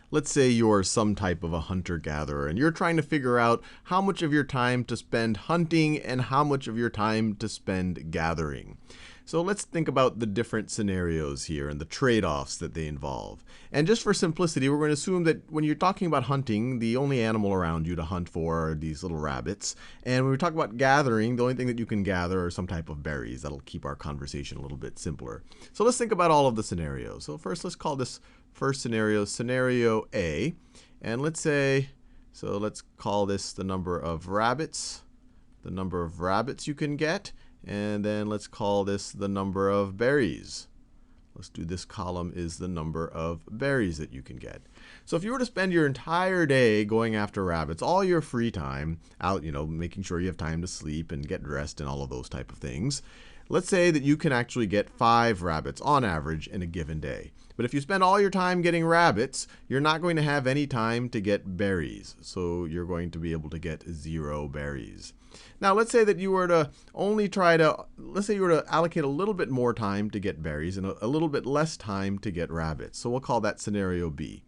Let's say you're some type of a hunter-gatherer, and you're trying to figure out how much of your time to spend hunting and how much of your time to spend gathering. So let's think about the different scenarios here and the trade-offs that they involve. And just for simplicity, we're going to assume that when you're talking about hunting, the only animal around you to hunt for are these little rabbits. And when we talk about gathering, the only thing that you can gather are some type of berries. That'll keep our conversation a little bit simpler. So let's think about all of the scenarios. So first, let's call this first scenario, scenario A. And let's call this the number of rabbits you can get. And then let's call this the number of berries. Let's do this column is the number of berries that you can get. So if you were to spend your entire day going after rabbits, all your free time out, making sure you have time to sleep and get dressed and all of those type of things, let's say that you can actually get 5 rabbits on average in a given day. But if you spend all your time getting rabbits, you're not going to have any time to get berries. So you're going to be able to get 0 berries. Now, let's say that you were to allocate a little bit more time to get berries and a little bit less time to get rabbits. So we'll call that scenario B.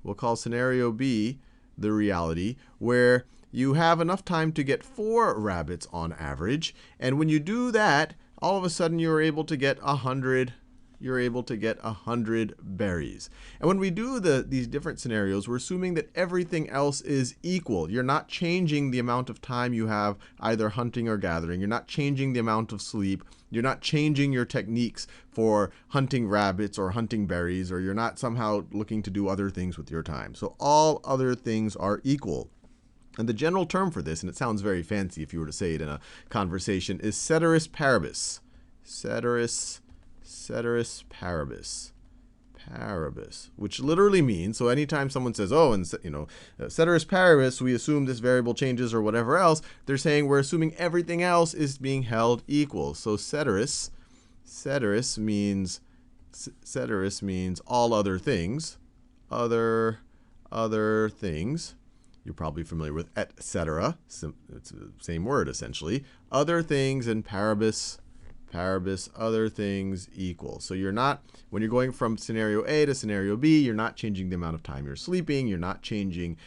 We'll call scenario B the reality where you have enough time to get 4 rabbits on average. And when you do that, all of a sudden you're able to get 100 berries. And when we do these different scenarios, we're assuming that everything else is equal. You're not changing the amount of time you have either hunting or gathering. You're not changing the amount of sleep. You're not changing your techniques for hunting rabbits or hunting berries, or you're not somehow looking to do other things with your time. So all other things are equal. And the general term for this, and it sounds very fancy if you were to say it in a conversation, is ceteris paribus. Ceteris paribus. Which literally means, so anytime someone says, oh, and ceteris paribus, we assume this variable changes or whatever else, they're saying we're assuming everything else is being held equal. So ceteris means all other things. Other things. You're probably familiar with et cetera. It's the same word essentially. Other things, and paribus, other things equal. So you're not, when you're going from scenario A to scenario B, you're not changing the amount of time you're sleeping. You're not changing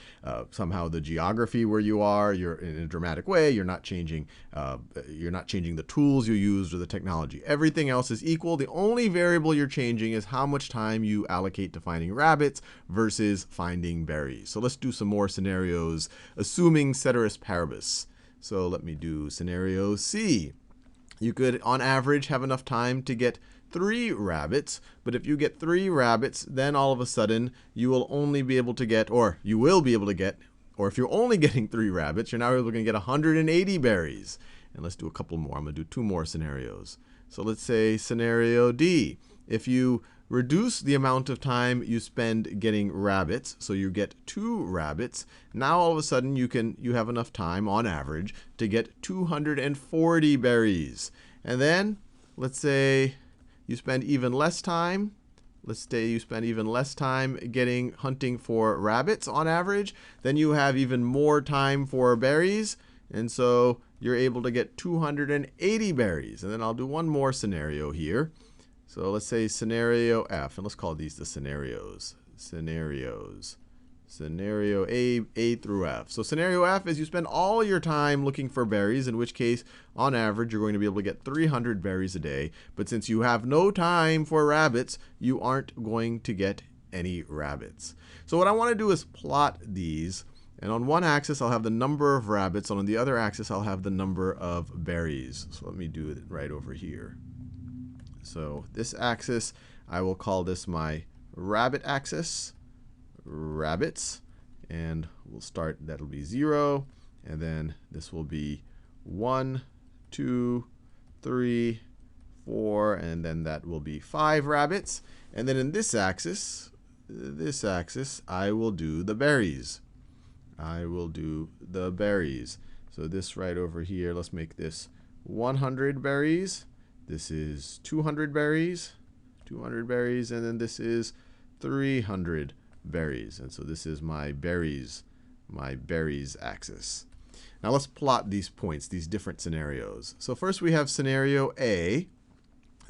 somehow the geography where you are. You're in a dramatic way. You're not changing the tools you used or the technology. Everything else is equal. The only variable you're changing is how much time you allocate to finding rabbits versus finding berries. So let's do some more scenarios assuming ceteris paribus. So let me do scenario C. You could, on average, have enough time to get 3 rabbits. But if you get 3 rabbits, then all of a sudden you will only be able to get, or if you're only getting 3 rabbits, you're now able to get 180 berries. And let's do a couple more. I'm going to do 2 more scenarios. So let's say scenario D. If you reduce the amount of time you spend getting rabbits, so you get 2 rabbits, now all of a sudden you have enough time on average to get 240 berries. And then let's say you spend even less time. Let's say you spend even less time hunting for rabbits on average. Then you have even more time for berries. And so you're able to get 280 berries. And then I'll do one more scenario here. So let's say scenario F, and let's call these the scenarios. Scenario A through F. So scenario F is you spend all your time looking for berries, in which case, on average, you're going to be able to get 300 berries a day. But since you have no time for rabbits, you aren't going to get any rabbits. So what I want to do is plot these. And on one axis, I'll have the number of rabbits. And on the other axis, I'll have the number of berries. So let me do it right over here. So this axis, I will call this my rabbit axis, rabbits. And we'll start, that'll be 0. And then this will be 1, 2, 3, 4. And then that will be 5 rabbits. And then in this axis, I will do the berries. So this right over here, let's make this 100 berries. This is 200 berries, and then this is 300 berries. And so this is my berries axis. Now let's plot these points, these different scenarios. So first we have scenario A.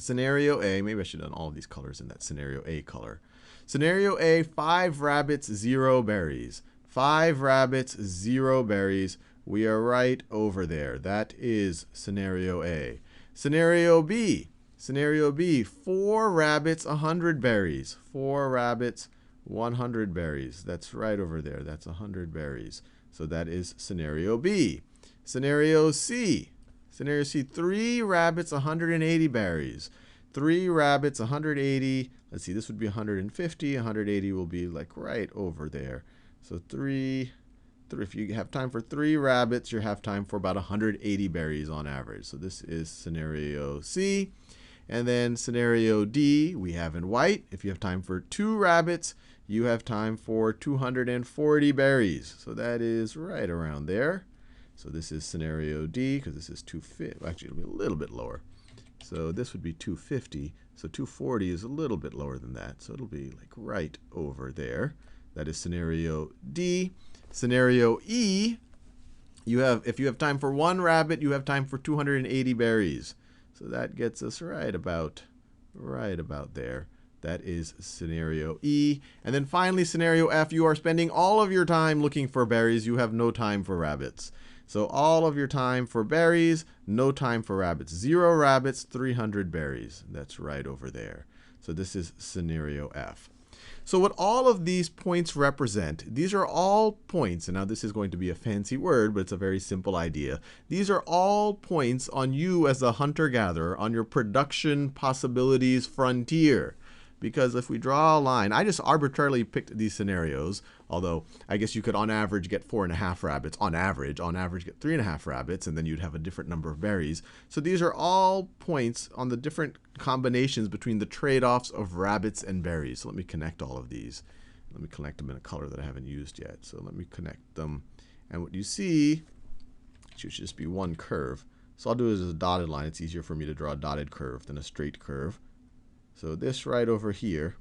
Maybe I should have done all of these colors in that scenario A color. Scenario A, 5 rabbits, 0 berries. 5 rabbits, 0 berries. We are right over there. That is scenario A. Scenario B. Scenario B, 4 rabbits, 100 berries. 4 rabbits, 100 berries. That's right over there. That's 100 berries. So that is scenario B. Scenario C. Scenario C, 3 rabbits, 180 berries. 3 rabbits, 180. Let's see, this would be 150. 180 will be like right over there. So if you have time for 3 rabbits, you have time for about 180 berries on average. So this is scenario C. And then scenario D, we have in white. If you have time for 2 rabbits, you have time for 240 berries. So that is right around there. So this is scenario D, because this is 250. Actually, it'll be a little bit lower. So this would be 250. So 240 is a little bit lower than that. So it'll be like right over there. That is scenario D. Scenario E, if you have time for 1 rabbit, you have time for 280 berries. So that gets us right about there. That is scenario E. And then finally, scenario F, you are spending all of your time looking for berries. You have no time for rabbits. So all of your time for berries, no time for rabbits. 0 rabbits, 300 berries. That's right over there. So this is scenario F. So what all of these points represent, these are all points, and now this is going to be a fancy word, but it's a very simple idea. These are all points on you as a hunter-gatherer, on your production possibilities frontier. Because if we draw a line, I just arbitrarily picked these scenarios, although I guess you could on average get 4.5 rabbits, on average get 3.5 rabbits, and then you'd have a different number of berries. So these are all points on the different combinations between the trade-offs of rabbits and berries. So let me connect all of these. Let me connect them in a color that I haven't used yet. So let me connect them. And what you see should just be one curve. So I'll do it as a dotted line. It's easier for me to draw a dotted curve than a straight curve. So this right over here,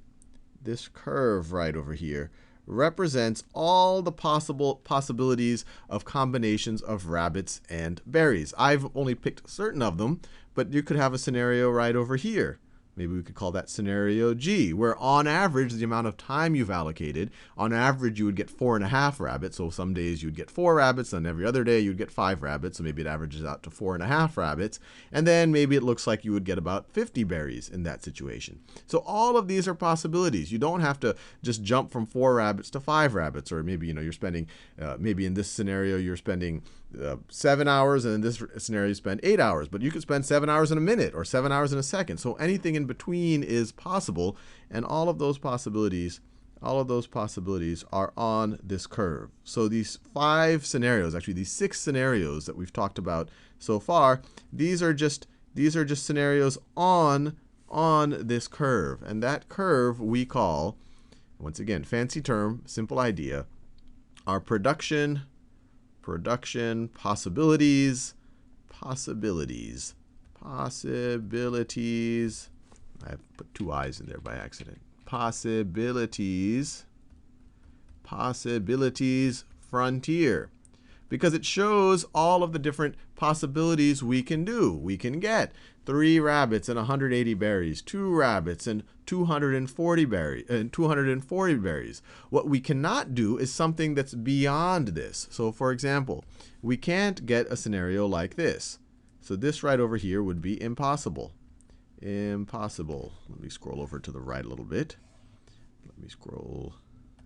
this curve right over here, represents all the possibilities of combinations of rabbits and berries. I've only picked certain of them, but you could have a scenario right over here. Maybe we could call that scenario G, where on average, the amount of time you've allocated, on average you would get 4.5 rabbits. So some days you'd get 4 rabbits, and every other day you'd get 5 rabbits. So maybe it averages out to 4.5 rabbits. And then maybe it looks like you would get about 50 berries in that situation. So all of these are possibilities. You don't have to just jump from 4 rabbits to 5 rabbits, or maybe you're spending, maybe in this scenario you're spending 7 hours, and in this scenario you spend 8 hours. But you could spend 7 hours in a minute or 7 hours in a second. So anything in between is possible, and all of those possibilities are on this curve. So these 5 scenarios, actually these 6 scenarios that we've talked about so far, these are just scenarios on this curve. And that curve we call, once again, fancy term, simple idea, our production possibilities. I have put 2 I's in there by accident. Possibilities frontier. Because it shows all of the different possibilities we can do. We can get 3 rabbits and 180 berries, 2 rabbits and 240 berries. What we cannot do is something that's beyond this. So for example, we can't get a scenario like this. So this right over here would be impossible. Impossible. Let me scroll over to the right a little bit. Let me scroll.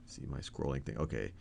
See my scrolling thing. Okay.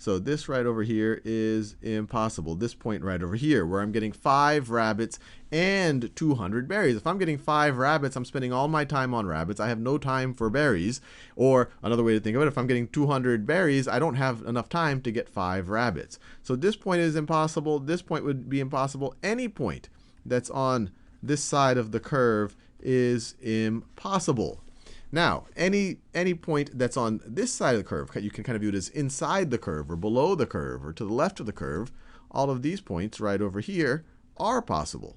So this right over here is impossible. This point right over here, where I'm getting 5 rabbits and 200 berries. If I'm getting 5 rabbits, I'm spending all my time on rabbits. I have no time for berries. Or another way to think of it, if I'm getting 200 berries, I don't have enough time to get 5 rabbits. So this point is impossible. This point would be impossible. Any point that's on this side of the curve is impossible. Now, any point that's on this side of the curve, you can kind of view it as inside the curve or below the curve or to the left of the curve. All of these points right over here are possible.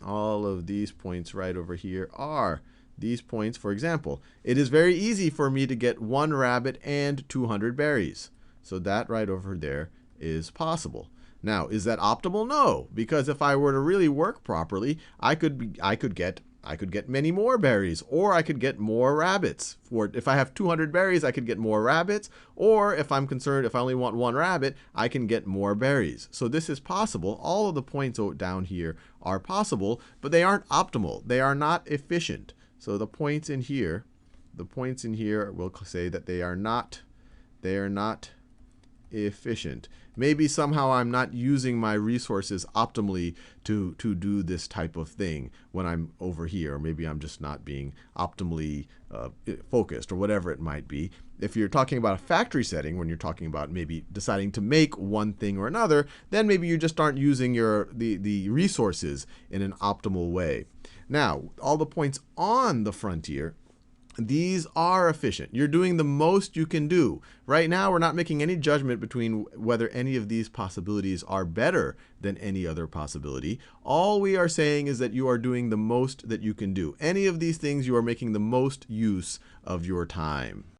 All of these points right over here are. These points, for example, it is very easy for me to get 1 rabbit and 200 berries. So that right over there is possible. Now, is that optimal? No, because if I were to really work properly, I could get I could get many more berries, or I could get more rabbits. If I have 200 berries, I could get more rabbits, or if I'm concerned, if I only want one rabbit, I can get more berries. So this is possible. All of the points down here are possible, but they aren't optimal. They are not efficient. So the points in here will say that they are not efficient. Maybe somehow I'm not using my resources optimally to do this type of thing when I'm over here. Or maybe I'm just not being optimally focused, or whatever it might be. If you're talking about a factory setting, when you're talking about maybe deciding to make one thing or another, then maybe you just aren't using the resources in an optimal way. Now, all the points on the frontier, these are efficient. You're doing the most you can do. Right now, we're not making any judgment between whether any of these possibilities are better than any other possibility. All we are saying is that you are doing the most that you can do. Any of these things, you are making the most use of your time.